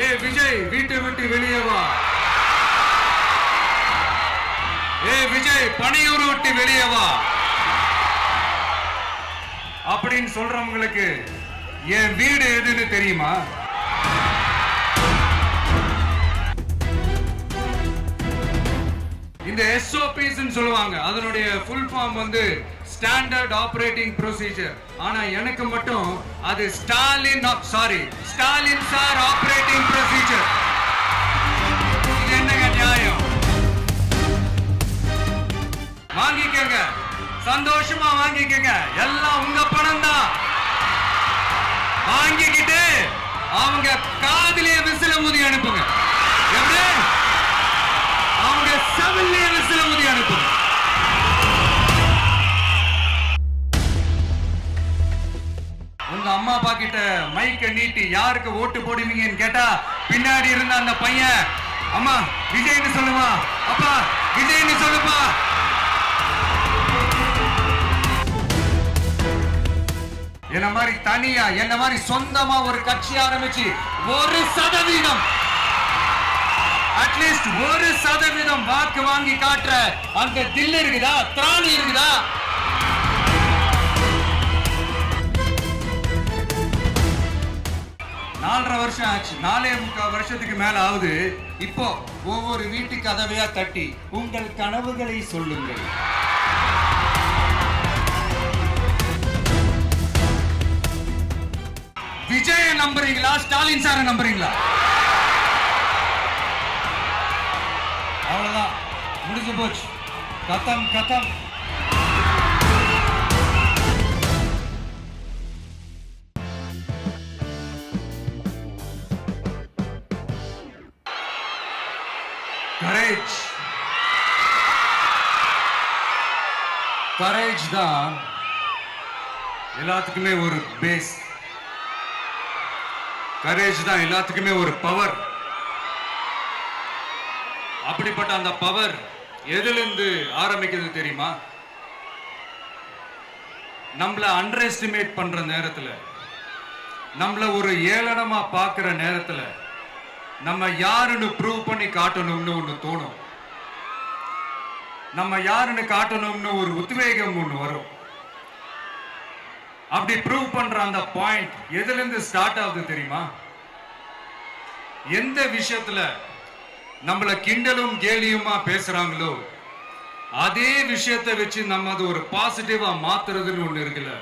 ஏ விஜய் வீட்டை விட்டு வெளியே வா. ஏ விஜய் பணியூர் விட்டு வெளியே வா அப்படின்னு சொல்றவங்களுக்கு என் வீடு எதுன்னு தெரியுமா? இந்த SOPs சொல்லுவாங்க, அதனுடைய ஃபுல் ஃபார்ம் வந்து ஸ்டாண்டர்ட் ஆபரேட்டிங் ப்ரொசீஜர். ஆனா எனக்கு மட்டும் அது ஸ்டாலின் சார் ஆபரேட்டிங் ப்ரொசீஜர். இது என்னங்க நியாயம்? வாங்கிக்கங்க, சந்தோஷமா வாங்கிக்கங்க, எல்லாம் உங்க பணம் தான். வாங்கிக்கிட்டு அவங்க காதிலே விசில ஊதி அனுப்புங்க. எப்படி? அவங்க செவிலே விசில ஊதி அனுப்புங்க. உங்க அம்மா அப்பா கிட்ட மைக்க நீட்டி யாருக்கு ஓட்டு போடுவீங்கன்னு கேட்டா பின்னாடி இருந்த அந்த பையன், அம்மா விஜய்னு சொல்லுவா, அப்பா விஜய்னு சொல்லுப்பா. என்ன மாதிரி தனியா, என்ன மாதிரி சொந்தமா ஒரு கட்சி ஆரம்பிச்சு 1% அட்லீஸ்ட் 1% வாக்கு வாங்கி காட்டுற அந்த தில் இருக்குதா, திராணி இருக்குதா? நாலரை வருஷம் ஆச்சு, 4.25 வருஷத்துக்கு மேல ஆகுது. இப்போ ஒவ்வொரு வீட்டு கதவையா தட்டி உங்கள் கனவுகளை சொல்லுங்கள். விஜய நம்புறீங்களா, ஸ்டாலின் சார நம்புறீங்களா? அவ்வளவுதான், முடிஞ்சு போச்சு. கதம் கதம். கரேஜ் தான் எல்லாத்துக்குமே ஒரு பேஸ். கரேஜ் தான் எல்லாத்துக்குமே ஒரு பவர். அப்படிப்பட்ட அந்த பவர் எதிலிருந்து ஆரம்பிக்கிறது தெரியுமா? நம்மள அண்டர் எஸ்டிமேட் பண்ற நேரத்துல, நம்மள ஒரு ஏளனமா பார்க்கிற நேரத்துல, நம்ம யாருன்னு ப்ரூவ் பண்ணி காட்டணும்னு ஒண்ணு தோணும். நம்ம யாருன்னு காட்டணும்னு ஒரு உத்வேகம் ஒண்ணு வரும். அப்படி ப்ரூவ் பண்ற அந்த பாயிண்ட் எதுல இருந்து ஸ்டார்ட் ஆகுது தெரியுமா? எந்த விஷயத்துல நம்மள கிண்டலும் கேலியுமா பேசுறாங்களோ அதே விஷயத்தை வச்சு நம்ம அது ஒரு பாசிட்டிவா மாத்துறதுன்னு ஒண்ணு இருக்குல்ல,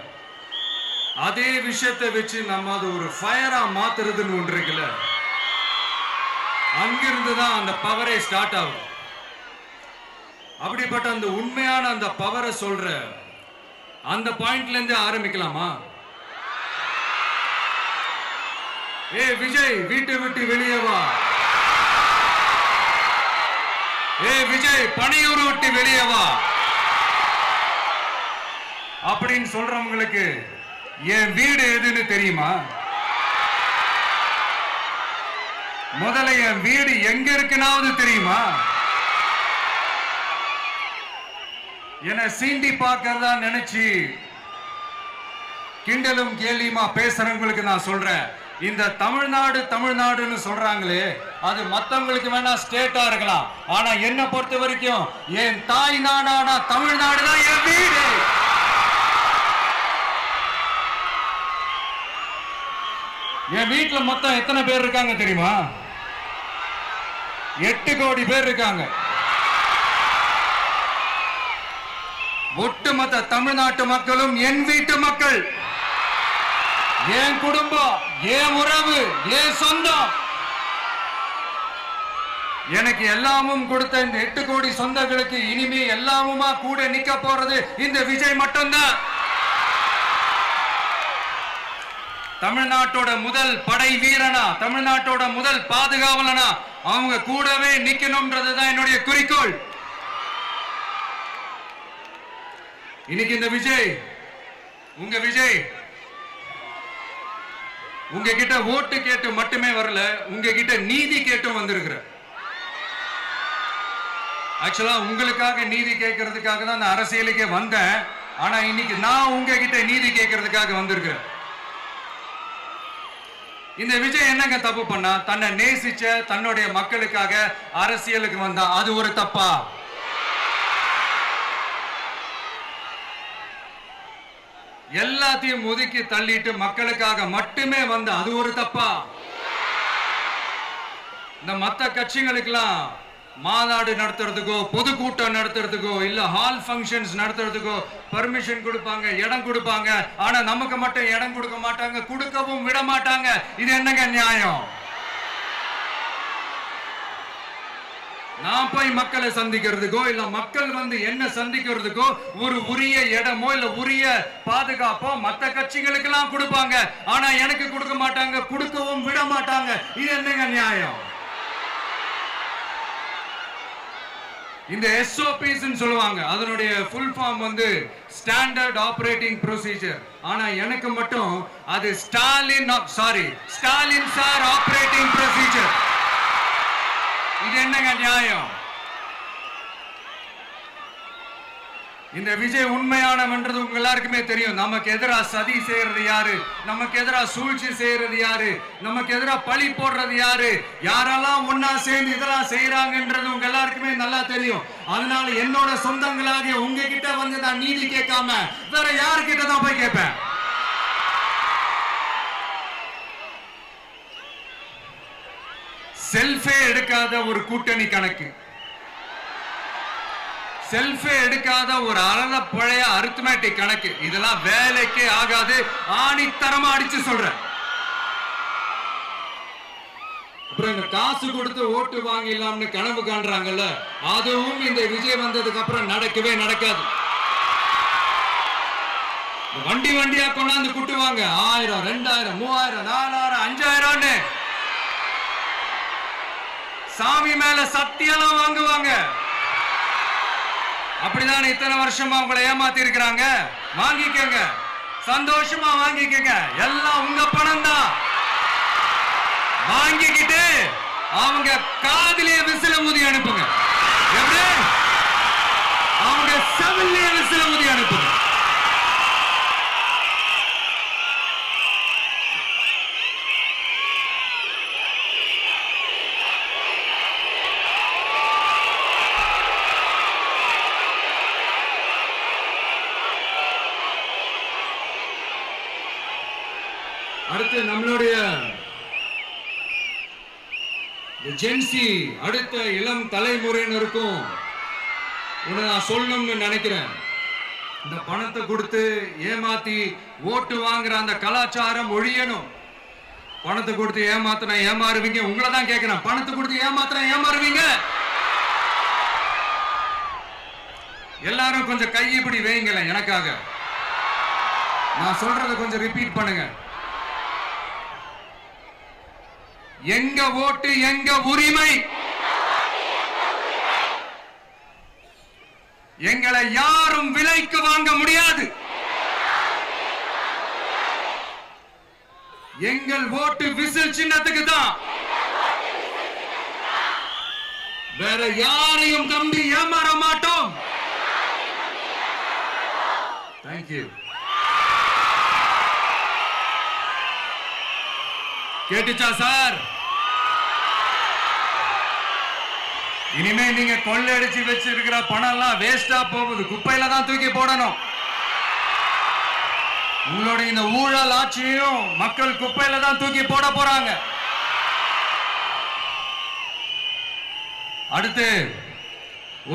அதே விஷயத்தை வச்சு நம்ம அது ஒரு ஃபயரா மாத்துறதுன்னு ஒன்று இருக்குல்ல, அங்கிருந்து தான் அந்த பவரே ஸ்டார்ட் ஆகும். அப்படிப்பட்ட அந்த உண்மையான அந்த பவரை சொல்ற அந்த பாயிண்ட்ல இருந்து ஆரம்பிக்கலாமா? ஏ விஜய் வீட்டை விட்டு வெளியே வா. ஏ விஜய் பணியூர் விட்டு வெளியே வா அப்படின்னு சொல்றவங்களுக்கு என் வீடு எதுன்னு தெரியுமா? முதல்ல என் வீடு எங்க இருக்குனாவது தெரியுமா? என சீண்டி பார்க்கறதா நினைச்சு கிண்டலும் கேலியுமா பேசுறவங்களுக்கு நான் சொல்றேன், இந்த தமிழ்நாடுன்னு சொல்றாங்களே, அது மத்தவங்களுக்கு வேணா ஸ்டேட்டா இருக்கலாம். ஆனா என்ன பொறுத்த வரைக்கும் என் தாய் நாடான தமிழ்நாடு தான் என் வீடு. என் வீட்டுல மொத்தம் எத்தனை பேர் இருக்காங்க தெரியுமா? 8 கோடி பேர் இருக்காங்க. ஒட்டுமொத்த தமிழ்நாட்டு மக்களும் என் வீட்டு மக்கள், என் குடும்பம், என் உறவு, என் சொந்தம். எனக்கு எல்லாமும் கொடுத்த இந்த 8 கோடி சொந்தங்களுக்கு இனிமே எல்லாமுமா கூட நிக்க போறது இந்த விஜய் மட்டும்தான். தமிழ்நாட்டோட முதல் படை வீரனா, தமிழ்நாட்டோட முதல் பாதுகாவலனா அவங்க கூடவே நிக்கணும்ன்றதுதான் என்னுடைய குறிக்கோள். இன்னைக்கு இந்த விஜய், உங்க விஜய் உங்ககிட்ட ஓட்டு கேட்டு மட்டுமே வரல, உங்ககிட்ட நீதி கேட்டும் வந்திருக்கிற. ஆக்சுவலா உங்களுக்காக நீதி கேட்கறதுக்காக தான் நான் அரசியலுக்கே வந்தேன். ஆனா இன்னைக்கு நான் உங்ககிட்ட நீதி கேட்கறதுக்காக வந்திருக்கிறேன். இந்த விஜய் என்னங்க தப்பு பண்ணா? தன்னை நேசிச்ச தன்னுடைய மக்களுக்காக அரசியலுக்கு வந்தா, அது ஒரு தப்பா? எல்லாத்தையும் ஒதுக்கி தள்ளிட்டு மக்களுக்காக மட்டுமே வந்த, அது ஒரு தப்பா? இந்த மத்த கட்சிகளுக்கெல்லாம் மாநாடு நடத்துறதுக்கோ பொதுக்கூட்டம் நடத்துறதுக்கோ இல்ல ஹால் ஃபங்க்ஷன்ஸ் நடத்துறதுக்கோ பர்மிஷன் கொடுப்பாங்க, இடம் கொடுப்பாங்க. ஆனா நமக்கு மட்டும் இடம் கொடுக்க மாட்டாங்க, கொடுக்கவும் விட மாட்டாங்க. இது என்னங்க நியாயம்? நான் போய் மக்களை சந்திக்கிறதுக்கோ இல்ல மக்கள் வந்து என்ன சந்திக்கிறதுக்கோ ஒரு உரிய இடமோ இல்ல உரிய பாதுகாப்போ மத்த கட்சிகளுக்கு எல்லாம் கொடுப்பாங்க. ஆனா எனக்கு கொடுக்க மாட்டாங்க, கொடுக்கவும் விட மாட்டாங்க. இது என்னங்க நியாயம்? இந்த SOPs சொல்லுவாங்க, அதனுடைய ஃபுல் ஃபார்ம் வந்து ஸ்டாண்டர்ட் ஆபரேட்டிங் ப்ரொசீஜர். ஆனா எனக்கு மட்டும் அது ஸ்டாலின் சார் ஆபரேட்டிங் ப்ரொசீஜர். இது என்னங்க நியாயம்? இந்த விஜய் உண்மையானவன்றது உங்க எல்லாருக்குமே தெரியும். நமக்கு எதிராக சதி செய்யறது யாரு, நமக்கு எதிராக சூழ்ச்சி செய்யறது யாரு, நமக்கு எதிராக பழி போடுறது யாரு, யாரெல்லாம் ஒன்னா சேர்ந்து இதெல்லாம் செய்யறாங்கன்றது உங்க எல்லாருக்குமே நல்லா தெரியும். அதனால என்னோட சொந்தங்களாகிய உங்ககிட்ட வந்து நான் நீதி கேட்காம வேற யாருக்கிட்ட தான் போய் கேட்பேன்? செல்ஃபே எடுக்காத ஒரு கூட்டணி கணக்கு, செல்ஃபே எடுக்காத ஒரு அறத பழைய அரித்மெட்டிக் கணக்கு, இதெல்லாம் வேலைக்கே ஆகாது. ஆணித்தரமா அடிச்சு சொல்றேன். அப்புறம் இந்த காசு கொடுத்து ஓட்டு வாங்கிடலாம்னு கனவு காண்றாங்கல்ல, அதுவும் இந்த விஜய் வந்ததுக்கு அப்புறம் நடக்கவே நடக்காது. வண்டி வண்டியா கொண்டாந்து குட்டுவாங்க. 1000, 2000, 3000, 4000, 5000 சாமி மேல சத்தியெல்லாம் வாங்குவாங்க. அப்படிதான் இத்தனை வருஷமா உங்களை ஏமாத்தி இருக்கிறாங்க. வாங்கிக்கங்க, சந்தோஷமா வாங்கிக்கங்க. எல்லாம் உங்க பணம் தான். வாங்கிக்கிட்டு அவங்க காதிலே விசில ஊதி அனுப்புங்க. எப்படி? அவங்க செவிலே விசில ஊதி அனுப்புங்க. அடுத்து நம்மளுடைய ஜென்சி அடுத்த இளம் தலைமுறையினருக்கும் நான் சொல்லணும்னு நினைக்கிறேன். இந்த பணத்தை கொடுத்து ஏமாத்தி ஓட்டு வாங்குற அந்த கலாச்சாரம் ஒழியணும். பணத்தை கொடுத்து ஏமாத்தினா ஏமாறுவீங்க. உங்களை தான் கேட்கிறேன், பணத்தை கொடுத்து ஏமாத்தினா ஏமாறுவீங்க? எல்லாரும் கொஞ்சம் கை இப்படி வைங்களேன் எனக்காக. நான் சொல்றதை கொஞ்சம் ரிப்பீட் பண்ணுங்க. எங்க ஓட்டு எங்க உரிமை. எங்களை யாரும் விலைக்கு வாங்க முடியாது. எங்கள் ஓட்டு விசில் சின்னத்துக்கு தான். வேற யாரையும் நம்பி ஏமாற மாட்டோம். தேங்க்யூ. கேட்டுச்சா சார்? இனிமே நீங்க கொள்ளையடிச்சு வச்சிருக்கிற பணம் எல்லாம் வேஸ்டா போகுது, குப்பையில தான் தூக்கி போடணும். உங்களுடைய இந்த ஊழல் ஆட்சியும் மக்கள் குப்பையில தான் தூக்கி போட போறாங்க. அடுத்து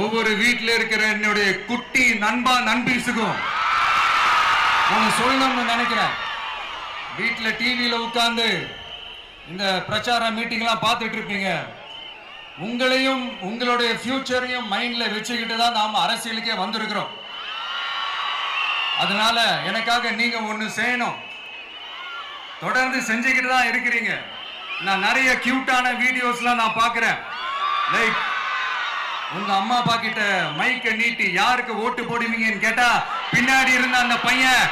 ஒவ்வொரு வீட்டில் இருக்கிற என்னுடைய குட்டி நண்பா நண்பீஸுக்கும் நான் சொல்லணும்னு நினைக்கிறேன். வீட்டில் டிவியில உட்கார்ந்து இந்த பிரச்சார மீட்டிங் எல்லாம் பார்த்துட்டு இருப்பீங்க. உங்களையும் உங்களுடைய ஃபியூச்சரையும் மைண்ட்ல வச்சுக்கிட்டு தான் நாம அரசியலுக்கே வந்திருக்கிறோம். அதனால எனக்காக நீங்க ஒண்ணு செய்யணும். தொடர்ந்து செஞ்சுக்கிட்டு தான் இருக்கிறீங்க. நான் நிறைய கியூட்டான வீடியோஸ்லாம் நான் பார்க்கிறேன். லைக் உங்க அம்மா அப்பா கிட்ட மைக்க நீட்டி யாருக்கு ஓட்டு போடுவீங்கன்னு கேட்டா பின்னாடி இருந்த அந்த பையன்,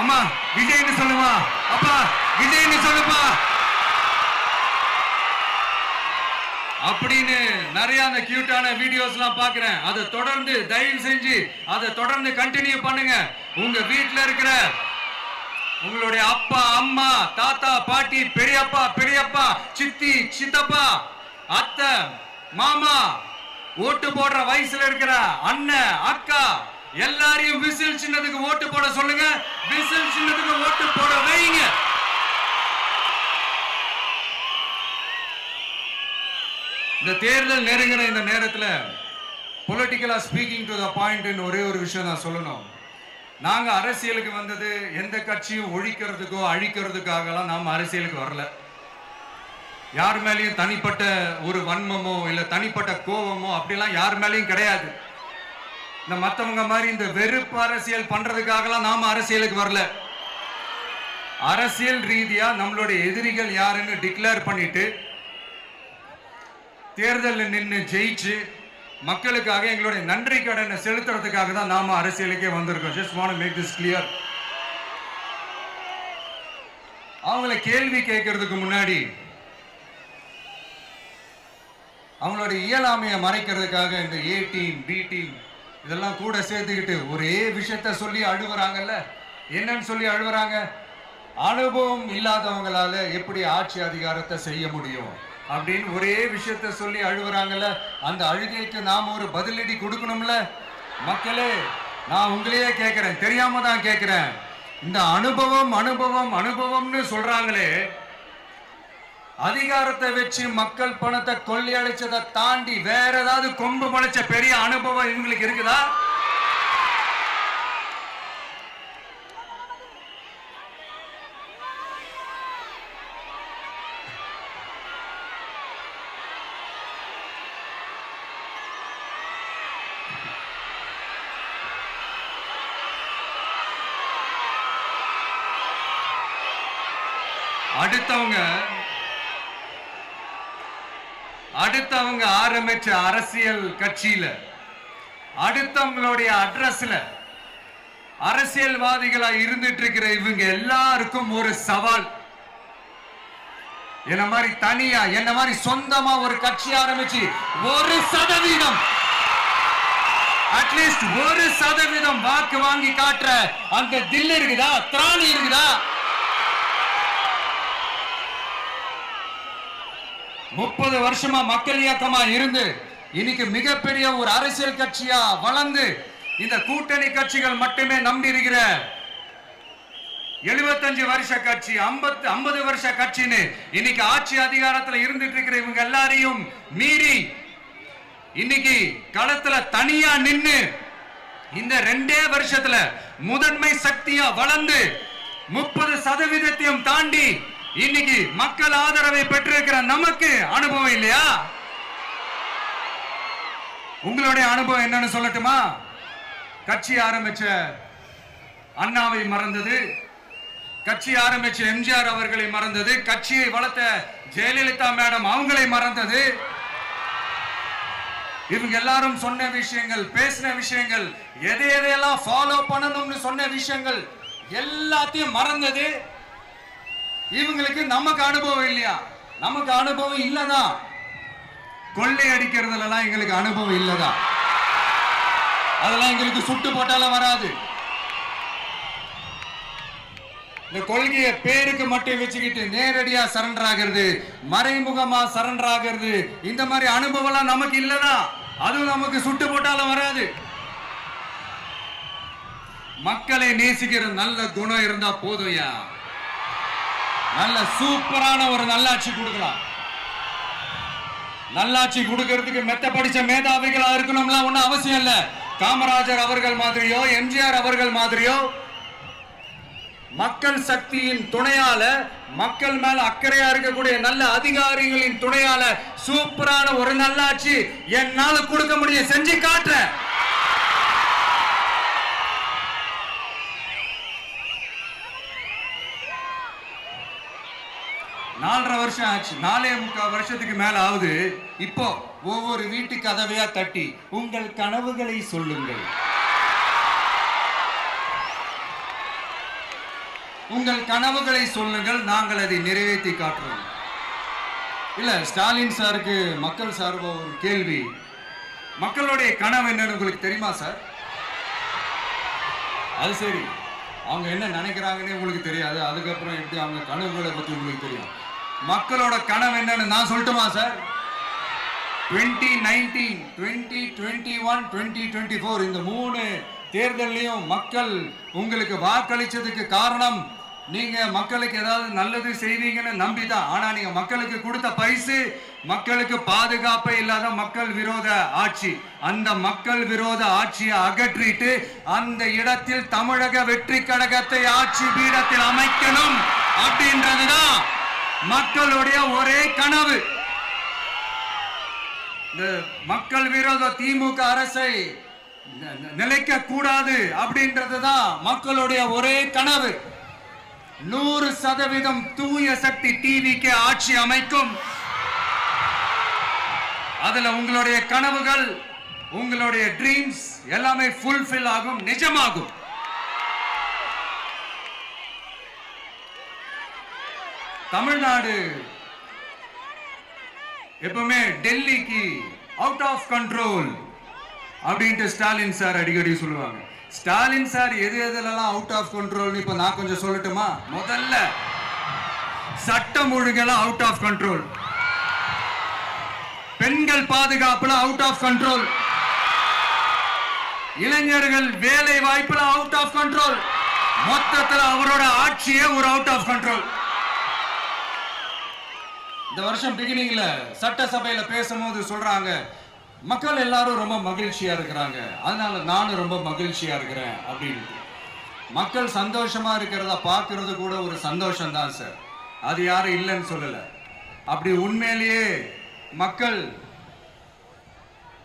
அம்மா விஜய்னு சொல்லுவா, அப்பா விஜய்னு சொல்லுப்பா அப்படின்னு நிறைய அந்த கியூட்டான வீடியோஸ் எல்லாம் பாக்குறேன். அதை தொடர்ந்து தயவு செஞ்சு அதை தொடர்ந்து கண்டினியூ பண்ணுங்க. உங்க வீட்டுல இருக்கிற உங்களுடைய அப்பா அம்மா தாத்தா பாட்டி பெரியப்பா பெரியப்பா சித்தி சித்தப்பா அத்தை மாமா ஓட்டு போடுற வயசுல இருக்கிற அண்ணன் அக்கா எல்லாரையும் விசில் சின்னத்துக்கு ஓட்டு போட சொல்லுங்க. விசில் சின்னத்துக்கு ஓட்டு போட வைங்க. இந்த தேர்தல் நெருங்கிற இந்த நேரத்தில் பொலிட்டிக்கலா ஸ்பீக்கிங் டு த பாயிண்ட் ஒரே ஒரு விஷயம் நான் சொல்லணும். நாங்க அரசியலுக்கு வந்தது எந்த கட்சியும் ஒழிக்கிறதுக்கோ அழிக்கிறதுக்காகலாம் நாம் அரசியலுக்கு வரல. யார் மேலேயும் தனிப்பட்ட ஒரு வன்மமோ இல்ல தனிப்பட்ட கோபமோ அப்படிலாம் யார் மேலேயும் கிடையாது. இந்த மத்தவங்க மாதிரி இந்த வெறுப்பு அரசியல் பண்றதுக்காகலாம் நாம அரசியலுக்கு வரல. அரசியல் ரீதியா நம்மளுடைய எதிரிகள் யாருன்னு டிக்ளேர் பண்ணிட்டு தேர்தலில் நின்று ஜெயிச்சு மக்களுக்காக எங்களுடைய நன்றி கடனை செலுத்துறதுக்காக தான் நாம அரசியலுக்கே வந்திருக்கோம். Just want to make this clear. அவங்கள கேள்வி கேட்கறதுக்கு முன்னாடி அவங்களோட இயலாமையை மறைக்கிறதுக்காக இந்த ஏ டீம் பி டீம் இதெல்லாம் கூட சேர்த்துக்கிட்டு ஒரே விஷயத்த சொல்லி அழுவுறாங்கல்ல. என்னன்னு சொல்லி அழுவுறாங்க? அனுபவம் இல்லாதவங்களால எப்படி ஆட்சி அதிகாரத்தை செய்ய முடியும் அப்படின்னு ஒரே விஷயத்த சொல்லி அழுவுறாங்கல்ல. அந்த அழுகைக்கு நாம ஒரு பதிலடி கொடுக்கணும்ல. மக்களே, நான் உங்களையே கேட்கிறேன், தெரியாம தான் கேட்கிறேன். இந்த அனுபவம் அனுபவம் அனுபவம்னு சொல்றாங்களே, அதிகாரத்தை வச்சு மக்கள் பணத்தை கொள்ளையடிச்சதை தாண்டி வேற ஏதாவது கொம்பு முளைச்ச பெரிய அனுபவம் இவங்களுக்கு இருக்குதா? அடுத்தவங்க ஆரம்பிச்ச அரசியல் கட்சியில அடுத்தவங்களுடைய அட்ரஸ்ல அரசியல்வாதிகளா இருந்துட்டு இருக்கிற இவங்க எல்லாருக்கும் ஒரு சவால். என்ன மாதிரி தனியா என்ன மாதிரி சொந்தமா ஒரு கட்சி ஆரம்பிச்சு 1% அட்லீஸ்ட் 1% வாக்கு வாங்கி காட்டுற அந்த தில் இருக்குதா, திராணி இருக்குதா? 30 வருஷமா மக்கள் இயக்கமா இருந்து இன்னைக்கு மிகப்பெரிய ஒரு அரசியல் கட்சியா வளர்ந்து இந்த கூட்டணி கட்சிகள் மட்டுமே நம்பி இருக்கிற 75 வருஷ கட்சி 50 வருஷ கட்சின்னு இன்னைக்கு ஆட்சி அதிகாரத்துல இருந்துட்டு இருக்கிற இவங்க எல்லாரையும் மீறி இன்னைக்கு களத்துல தனியா நின்னு இந்த 2 வருஷத்துல முதன்மை சக்தியா வளர்ந்து 30% தாண்டி இன்னைக்கு மக்கள் ஆதரவை பெற்றிருக்கிற நமக்கு அனுபவம் இல்லையா? உங்களுடைய அனுபவம் என்னன்னு சொல்லட்டுமா? கட்சி ஆரம்பிச்ச அண்ணாவை மறந்தது, கட்சி ஆரம்பிச்ச எம்ஜிஆர் அவர்களை மறந்தது, கட்சியை வளர்த்த ஜெயலலிதா மேடம் அவங்களை மறந்தது. இவங்க எல்லாரும் சொன்ன விஷயங்கள், பேசின விஷயங்கள், எதையெல்லாம் ஃபாலோ பண்ணணும்னு சொன்ன விஷயங்கள் எல்லாத்தையும் மறந்தது. இவங்களுக்கு நமக்கு அனுபவம் இல்லையா? நமக்கு அனுபவம் இல்லதான். கொள்ளை அடிக்கிறதுலாம் எங்களுக்கு அனுபவம் இல்லதான். அதெல்லாம் எங்களுக்கு சுட்டு போட்டால வராது. இந்த கொள்கையை பேருக்கு மட்டும் வச்சுக்கிட்டு நேரடியா சரண்டர் ஆகிறது, மறைமுகமா சரண்டர் ஆகிறது, இந்த மாதிரி அனுபவம் நமக்கு இல்லதான். அதுவும் நமக்கு சுட்டு போட்டால வராது. மக்களை நேசிக்கிற நல்ல குணம் இருந்தா போதும்யா. நல்ல சூப்பரான ஒரு நல்லாட்சி கொடுக்கலாம். நல்லாட்சி கொடுக்கிறதுக்கு மெத்த படிச்ச மேதாவிகளா இருக்கணும்ல ஒன்னும் அவசியம் இல்ல. காமராஜர் அவர்கள் மாதிரியோ எம்ஜிஆர் அவர்கள் மாதிரியோ மக்கள் சக்தியின் துணையால, மக்கள் மேல அக்கறையா இருக்கக்கூடிய நல்ல அதிகாரிகளின் துணையால சூப்பரான ஒரு நல்லாட்சி என்னால கொடுக்க முடியும், செஞ்சு காட்டுறேன். 4.5 வருஷம் ஆச்சு, 4.25 வருஷத்துக்கு மேல ஆகுது. இப்போ ஒவ்வொரு வீட்டு கதவையா தட்டி உங்கள் கனவுகளை சொல்லுங்கள், உங்கள் கனவுகளை சொல்லுங்கள், நாங்கள் அதை நிறைவேற்றி காட்டுறோம். இல்ல ஸ்டாலின் சாருக்கு மக்கள் சார்பா ஒரு கேள்வி, மக்களுடைய கனவு என்னன்னு உங்களுக்கு தெரியுமா சார்? அது சரி, அவங்க என்ன நினைக்கிறாங்கன்னு உங்களுக்கு தெரியாது. அதுக்கப்புறம் எப்படி அவங்க கனவுகளை பத்தி உங்களுக்கு தெரியும். மக்களோட கனவு என்னன்னு நான் சொல்லட்டுமா சார்? 2019, 2021, 2024 இந்த 3 தேர்தலையும் மக்கள் உங்களுக்கு வாக்களிச்சதுக்கு காரணம் நீங்க மக்களுக்கு ஏதாவது நல்லது செய்வீங்கன்னு நம்பிதான். ஆனா நீங்க மக்களுக்கு கொடுத்த பரிசு மக்களுக்கு பாதுகாப்பே இல்லாத மக்கள் விரோத ஆட்சி. அந்த மக்கள் விரோத ஆட்சியை அகற்றிட்டு அந்த இடத்தில் தமிழக வெற்றி கழகத்தை ஆட்சி பீடத்தில் அமைக்கணும் அப்படின்றதுதான் மக்களுடைய ஒரே கனவு. இந்த மக்கள் விரோத திமுக அரசை நிலைக்க கூடாது அப்படின்றதுதான் மக்களுடைய ஒரே கனவு. 100% தூய சக்தி டிவிக்கு ஆட்சி அமைக்கும். அதுல உங்களுடைய கனவுகள், உங்களுடைய ட்ரீம்ஸ் எல்லாமே ஃபுல்ஃபில் ஆகும், நிஜமாகும். தமிழ்நாடு எப்பவுமே டெல்லிக்கு அவுட் ஆஃப் கண்ட்ரோல் அப்படின்ட்டு ஸ்டாலின் சார் அடிக்கடி சொல்லுவாங்க. ஸ்டாலின் சார் எது எதுலலாம் அவுட் ஆஃப் கண்ட்ரோல் இப்ப நான் கொஞ்சம் சொல்லட்டுமா? முதல்ல சட்டம் ஒழுங்கெல்லாம் அவுட் ஆஃப் கண்ட்ரோல், பெண்கள் பாதுகாப்புல அவுட் ஆஃப் கண்ட்ரோல், இளைஞர்கள் வேலை வாய்ப்புல அவுட் ஆஃப் கண்ட்ரோல், மொத்தத்தில் அவரோட ஆட்சியே ஒரு அவுட் ஆஃப் கண்ட்ரோல். இந்த வருஷம் பிகினிங்ல சட்டசபையில பேசும்போது சொல்றாங்க மக்கள் எல்லாரும் ரொம்ப மகிழ்ச்சியா இருக்கிறாங்க, அதனால நானும் ரொம்ப மகிழ்ச்சியா இருக்கிறேன் அப்படின்னு. மக்கள் சந்தோஷமா இருக்கிறத பார்க்கறது கூட ஒரு சந்தோஷம் தான் சார், அது யாரும் இல்லைன்னு சொல்லல. அப்படி உண்மையிலேயே மக்கள்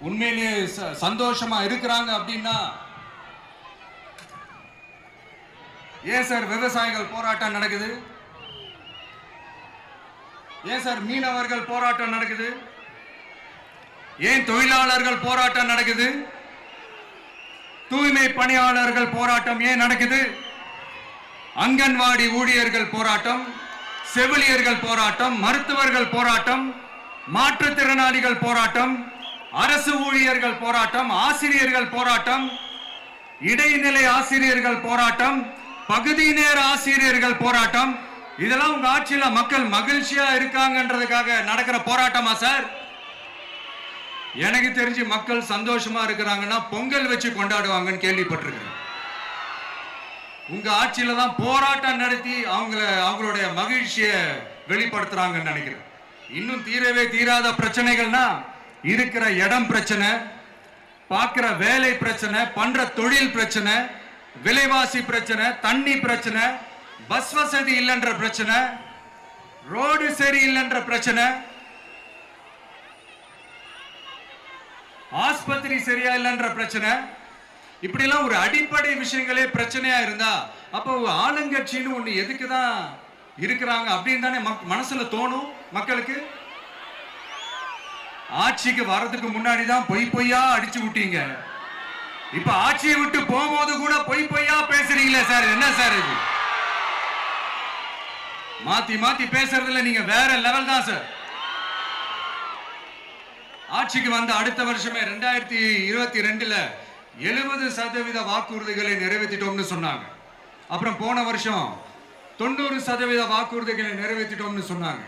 உண்மையிலேயே சந்தோஷமா இருக்கிறாங்க அப்படின்னா ஏன் சார் விவசாயிகள் போராட்டம் நடக்குது? ஏன் சார் மீனவர்கள் போராட்டம் நடக்குது? ஏன் தொழிலாளர்கள் போராட்டம் நடக்குது? தூய்மை பணியாளர்கள் போராட்டம் ஏன் நடக்குது? அங்கன்வாடி ஊழியர்கள் போராட்டம், செவிலியர்கள் போராட்டம், மருத்துவர்கள் போராட்டம், மாற்றுத்திறனாளிகள் போராட்டம், அரசு ஊழியர்கள் போராட்டம், ஆசிரியர்கள் போராட்டம், இடைநிலை ஆசிரியர்கள் போராட்டம், பகுதி நேர ஆசிரியர்கள் போராட்டம். இதெல்லாம் உங்க ஆட்சியில மக்கள் மகிழ்ச்சியா இருக்காங்கன்றதுக்காக நடக்கிற போராட்டமா சார்? எனக்கு தெரிஞ்சு மக்கள் சந்தோஷமா இருக்கிறாங்கன்னா பொங்கல் வச்சு கொண்டாடுவாங்கன்னு கேள்விப்பட்டிருக்கிறேன். உங்க ஆட்சியில தான் போராட்டம் நடத்தி அவங்களுடைய மகிழ்ச்சியை வெளிப்படுத்துறாங்கன்னு நினைக்கிறேன். இன்னும் தீரவே தீராத பிரச்சனைகள்னா இருக்கிற இடம் பிரச்சனை, பார்க்கிற வேலை பிரச்சனை, பண்ற தொழில் பிரச்சனை, விலைவாசி பிரச்சனை, தண்ணி பிரச்சனை, பஸ் வசதி இல்லைன்ற பிரச்சனை, ரோடு சரியில்லைன்ற பிரச்சனை, ஆஸ்பத்திரி சரியா இல்லைன்ற பிரச்சனை. இப்படி எல்லாம் ஒரு அடிப்படை விஷயங்களே பிரச்சனையா இருந்தா அப்போ ஆளுங்கட்சின்னு ஒண்ணு எதுக்குதான் இருக்கிறாங்க அப்படின்னு தானே மனசுல தோணும் மக்களுக்கு. ஆட்சிக்கு வர்றதுக்கு முன்னாடி தான் பொய்யா அடிச்சு விட்டீங்க, இப்ப ஆட்சியை விட்டு போகும்போது கூட பொய்யா பேசுறீங்களே சார், என்ன சார் இது? மாத்தி மாத்தி பேசுறதுல நீங்க வேற லெவல் தான் சார். ஆட்சிக்கு வந்த அடுத்த வருஷமே 2022ல 70% வாக்குறுதிகளை நிறைவேற்றிட்டோம்னு சொன்னாங்க. அப்புறம் போன வருஷம் 90% வாக்குறுதிகளை நிறைவேற்றிட்டோம்னு சொன்னாங்க.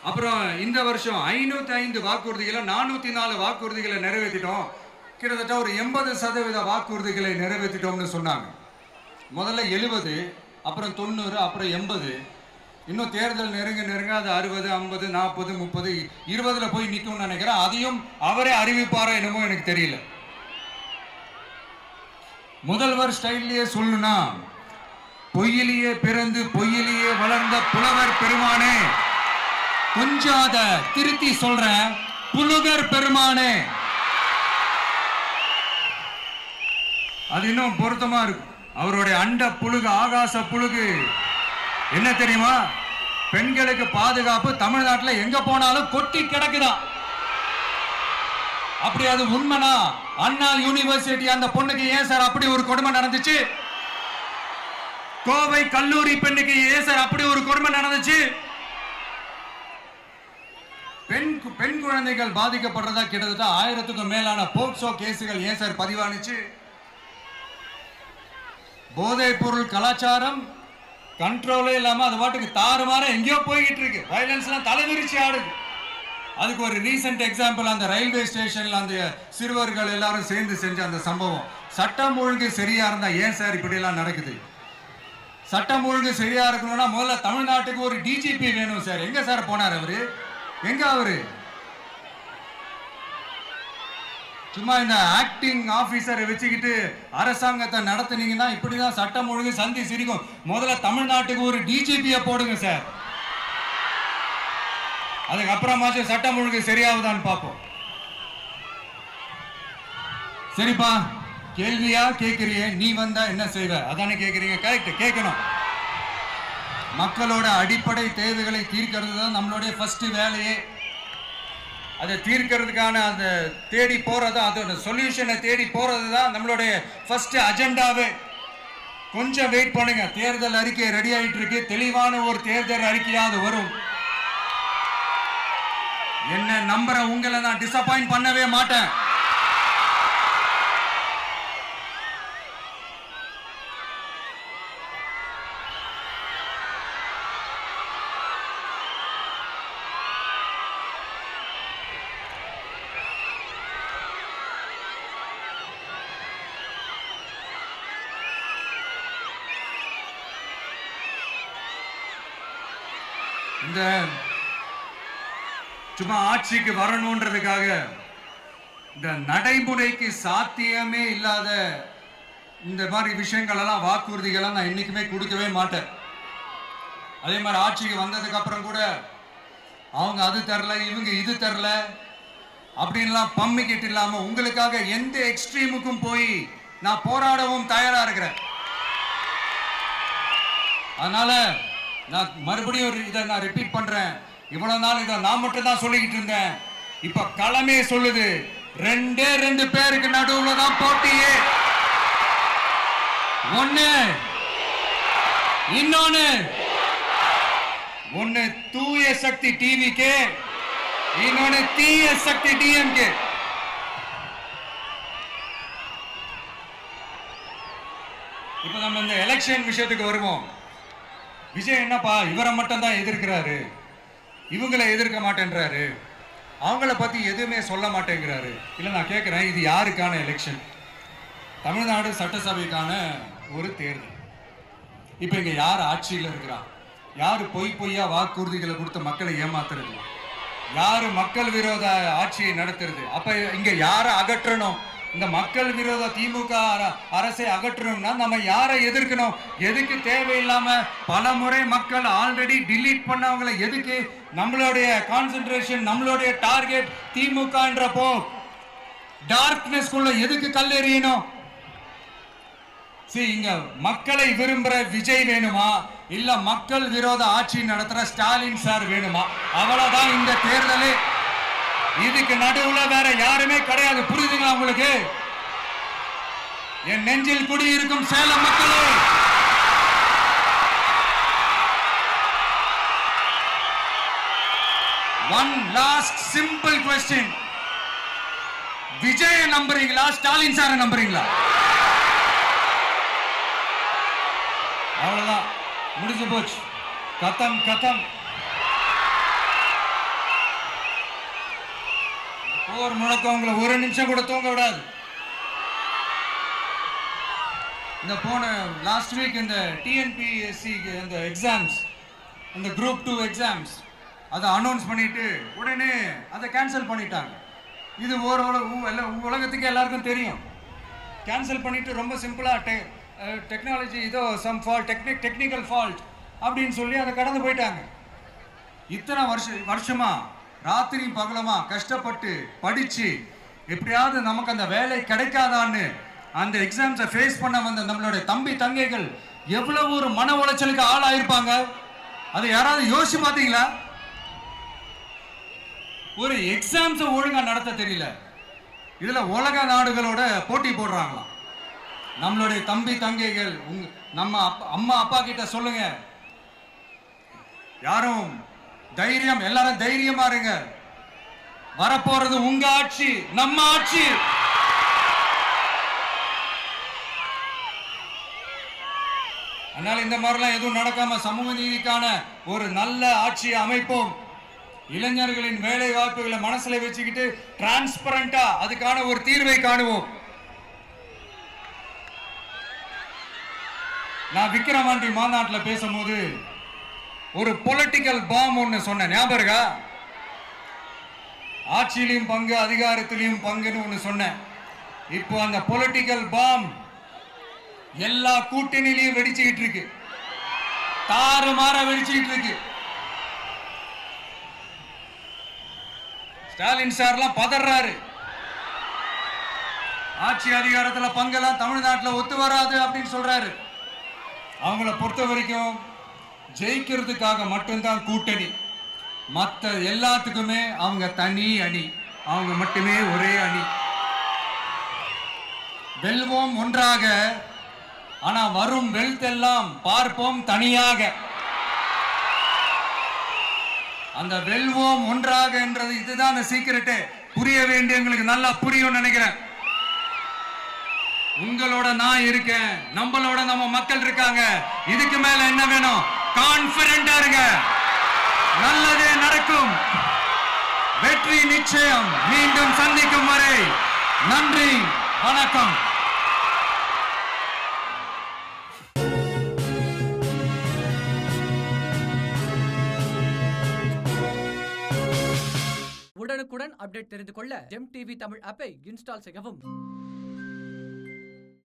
அப்புறம் இந்த வருஷம் 505 வாக்குறுதிகளை 404 வாக்குறுதிகளை நிறைவேற்றிட்டோம், கிட்டத்தட்ட ஒரு 80% வாக்குறுதிகளை நிறைவேற்றிட்டோம்னு சொன்னாங்க. முதல்ல 70, அப்புறம் 90, அப்புறம் 80. இன்னும் தேர்தல் நெருங்க அது 60, 50, 40, 30, 20ல போய் நிற்கும்னு நினைக்கிறேன். அதையும் அவரே அறிவிப்பாரா என்னமோ எனக்கு தெரியல. முதல்வர் ஸ்டைல்லையே சொல்லணும்னா, பொய்யிலேயே பிறந்து பொய்யிலேயே வளர்ந்த புலவர் பெருமானே, கொஞ்சம் அத திருத்தி சொல்றேன், புலுகர் பெருமானே, அது இன்னும் பொருத்தமா இருக்கும். அவருடைய அண்ட புழுகு, ஆகாச புழுகு என்ன தெரியுமா? பெண்களுக்கு பாதுகாப்பு தமிழ்நாட்டில் எங்க போனாலும் கொட்டி கிடக்குதான். அப்படி அது உண்மைனா அண்ணா யூனிவர்சிட்டி அந்த பொண்ணுக்கு ஏன் சார் அப்படி ஒரு கொடுமை நடந்துச்சு? கோவை கல்லூரி பெண்ணுக்கு ஏன் சார் அப்படி ஒரு கொடுமை நடந்துச்சு? பெண் குழந்தைகள் பாதிக்கப்படுறதா கிட்டத்தட்ட 1000க்கும் மேலான போக்சோ கேசுகள் ஏன் சார் பதிவானுச்சு? போதைப் பொருள் கலாச்சாரம் கண்ட்ரோலே இல்லாம அது பாட்டுக்கு தாறுமாற எங்கேயோ போய்கிட்டு இருக்கு. வயலன்ஸ்லாம் தலைவிரிச்சு ஆடுது. அதுக்கு ஒரு ரீசெண்ட் எக்ஸாம்பிள் அந்த ரயில்வே ஸ்டேஷன்ல அந்த சிறுவர்கள் எல்லாரும் சேர்ந்து செஞ்ச அந்த சம்பவம். சட்டம் ஒழுங்கு சரியா இருந்தா ஏன் சார் இப்படி எல்லாம் நடக்குது? சட்டம் ஒழுங்கு சரியா இருக்கணும்னா முதல்ல தமிழ்நாட்டுக்கு ஒரு டிஜிபி வேணும் சார். எங்க சார் போனார் அவரு? எங்க அவரு? சும்மா இந்த ஆக்டிங் ஆபீசரை வச்சுக்கிட்டு அரசாங்கத்தை நடத்துனீங்கன்னா இப்படிதான் சட்டம் ஒழுங்கு சந்தி சிரிக்கும். முதல்ல தமிழ்நாட்டுக்கு ஒரு டிஜிபியை போடுங்க சார். அதுக்கப்புறமாச்சும் சட்டம் ஒழுங்கு சரியாகுதான்னு பார்ப்போம். சரிப்பா, கேள்வியா கேட்கிறிய, நீ வந்தா என்ன செய்வ அதானே கேட்கறீங்க. கரெக்ட், கேட்கணும். மக்களோட அடிப்படை தேவைகளை தீர்க்கிறது தான் நம்மளுடைய ஃபர்ஸ்ட் வேலையே. அதை தீர்க்கிறதுக்கான அந்த தேடி போறது, அதோட சொல்யூஷனை தேடி போறது தான் நம்மளுடைய ஃபர்ஸ்ட் அஜெண்டாவே. கொஞ்சம் வெயிட் பண்ணுங்க, தேர்தல் அறிக்கை ரெடி ஆயிட்டு இருக்கு. தெளிவான ஒரு தேர்தல் அறிக்கையாவது வரும். என்ன நம்புற உங்களை நான் டிசப்பாயிண்ட் பண்ணவே மாட்டேன். இந்த சும்மா ஆட்சிக்கு வரணும்ன்றதுக்காக இந்த நடைமுறைக்கு சாத்தியமே இல்லாத இந்த மாதிரி விஷயங்கள் எல்லாம், வாக்குறுதிகளை நான் என்னைக்குமே கொடுக்கவே மாட்டேன். அதே மாதிரி ஆட்சிக்கு வந்ததுக்கு அப்புறம் கூட அவங்க அது தரல, இவங்க இது தரல அப்படின்லாம் பம்மிக்கிட்டு இல்லாம உங்களுக்காக எந்த எக்ஸ்ட்ரீமுக்கும் போய் நான் போராடவும் தயாரா இருக்கிறேன். அதனால நான் மறுபடியும் இதை நான் ரிப்பீட் பண்றேன். இவ்வளவு நாள் இதை நான் மட்டும் தான் சொல்லிக்கிட்டு இருந்தேன். இப்ப களமே சொல்லுது, ரெண்டே ரெண்டு பேருக்கு நடுவுல தான் போட்டியே. ஒண்ணு தூய சக்தி டிவிக்கு, இன்னொன்னு தீய சக்தி டிஎம்கே. இப்ப நம்ம இந்த எலெக்ஷன் விஷயத்துக்கு வருவோம். விஜய் என்னப்பா இவரை மட்டும் தான் எதிர்க்கிறாரு, இவங்களை எதிர்க்க மாட்டேன்றாரு, அவங்கள பத்தி எதுவுமே சொல்ல மாட்டேங்கிறாரு. இல்ல நான் கேட்கிறேன், இது யாருக்கான எலெக்ஷன்? தமிழ்நாடு சட்டசபைக்கான ஒரு தேர்தல். இப்ப இங்க யார் ஆட்சியில் இருக்கிறா? யாரு பொய்யா வாக்குறுதிகளை கொடுத்து மக்களை ஏமாத்துறது? யாரு மக்கள் விரோத ஆட்சியை நடத்துறது? அப்ப இங்க யாரை அகற்றணும்? இந்த மக்கள் விரோத திமுக அரசை அகற்றணும்னா நம்ம யாரை எதிர்க்கணும்? எதுக்கு தேவையில்லாம பல முறை மக்கள் ஆல்ரெடி டிலீட் பண்ணவங்களை எதுக்கு? நம்மளுடைய கான்சென்ட்ரேஷன், நம்மளுடைய டார்கெட் திமுகன்றப்போ டார்க்னஸ் குள்ள எதுக்கு கல்லெறியணும்? இங்க மக்களை விரும்புற விஜய் வேணுமா, இல்ல மக்கள் விரோத ஆட்சி நடத்துற ஸ்டாலின் சார் வேணுமா? அவ்வளவுதான் இந்த தேர்தலே. இதுக்கு நடுவுல வேற யாருமே கிடையாது. புரியுதுங்களா உங்களுக்கு? என் நெஞ்சில் குடியிருக்கும் சேலம் மக்களே, one last simple question. Vijaya நம்புறீங்களா, ஸ்டாலின் சார நம்புறீங்களா? அவ்வளவுதான், முடிஞ்சு போச்சு. கதம் கதம். போர் முழக்கம் உங்களை ஒரு நிமிஷம் கூட தூங்க விடாது. இந்த போன லாஸ்ட் வீக் இந்த டிஎன்பிஎஸ்சி இந்த எக்ஸாம்ஸ், இந்த குரூப் 2 எக்ஸாம்ஸ் அதை அனௌன்ஸ் பண்ணிட்டு உடனே அதை கேன்சல் பண்ணிட்டாங்க. இது உலகத்துக்கு எல்லாருக்கும் தெரியும். கேன்சல் பண்ணிட்டு ரொம்ப சிம்பிளா டெக்னாலஜி இதோ சம் ஃபால்ட், டெக்னிக்கல் ஃபால்ட் அப்படின்னு சொல்லி அதை கடந்து போயிட்டாங்க. இத்தனை வருஷமா ராத்திரி பகலமா கஷ்டப்பட்டு படிச்சு எப்படியாவது நமக்கு அந்த வேலை கிடைக்காதான்னு அந்த எக்ஸாம்ஸை ஃபேஸ் பண்ண வந்த நம்மளுடைய தம்பி தங்கைகள் எவ்வளவு ஒரு மன உளைச்சலுக்கு ஆளாயிருப்பாங்க. அதை யாராவது யோசிச்சு பார்த்தீங்களா? ஒரு எக்ஸாம்ஸை ஒழுங்கா நடத்த தெரியல, இதுல உலக நாடுகளோட போட்டி போடுறாங்களாம். நம்மளுடைய தம்பி தங்கைகள் நம்ம அம்மா அப்பா கிட்ட சொல்லுங்க, யாரும் தைரியம், எல்லாரும் தைரியமா இருங்க. வரப்போறது உங்க ஆட்சி, நம்ம ஆட்சி. அதனால இந்த மாதிரிலாம் எதுவும் நடக்காம சமூக நீதிக்கான ஒரு நல்ல ஆட்சியை அமைப்போம். இளைஞர்களின் வேலை வாய்ப்புகளை மனசுல வச்சுக்கிட்டு டிரான்ஸ்பரண்டா அதுக்கான ஒரு தீர்வை காணுவோம். நான் விக்கிரவாண்டி மாநாட்டில் பேசும்போது ஒரு பொலிட்டிக்கல் பாம் ஒன்னு சொன்ன ஞாபகம் இருக்கா? ஆட்சியிலையும் பங்கு அதிகாரத்திலையும் பங்குன்னு ஒன்னு சொன்னேன். இப்போ அந்த பொலிட்டிக்கல் பாம் எல்லா கூட்டணியிலையும் வெடிச்சுக்கிட்டு இருக்கு, தாறுமாற வெடிச்சுக்கிட்டு இருக்கு. ஸ்டாலின் சார்லாம் பதறாரு. ஆட்சி அதிகாரத்துல பங்கெல்லாம் தமிழ்நாட்டில் ஒத்து வராது அப்படின்னு சொல்றாரு. அவங்கள பொறுத்த வரைக்கும் ஜெயிக்கிறதுக்காக மட்டும்தான் கூட்டணி, மற்ற எல்லாத்துக்குமே அவங்க தனி அணி, அவங்க மட்டுமே ஒரே அணி. வெல்வோம் ஒன்றாக, ஆனா வரும் வெல்த் எல்லாம் பார்ப்போம் தனியாக. அந்த வெல்வோம் ஒன்றாக என்றது இதுதான் சீக்கிரட்டு. புரிய வேண்டியவங்களுக்கு நல்லா புரியும் நினைக்கிறேன். உங்களோட நான் இருக்கேன், நம்மளோட நம்ம மக்கள் இருக்காங்க. இதுக்கு மேல என்ன வேணும்? கான்பிடென்டா இருங்க, நல்லதே நடக்கும், வெற்றி நிச்சயம். மீண்டும் சந்திக்கும் வரை நன்றி, வணக்கம். உடனுக்குடன் அப்டேட் தெரிந்து கொள்ள ஜெம் டிவி தமிழ் ஆப்பை இன்ஸ்டால் செய்யவும்.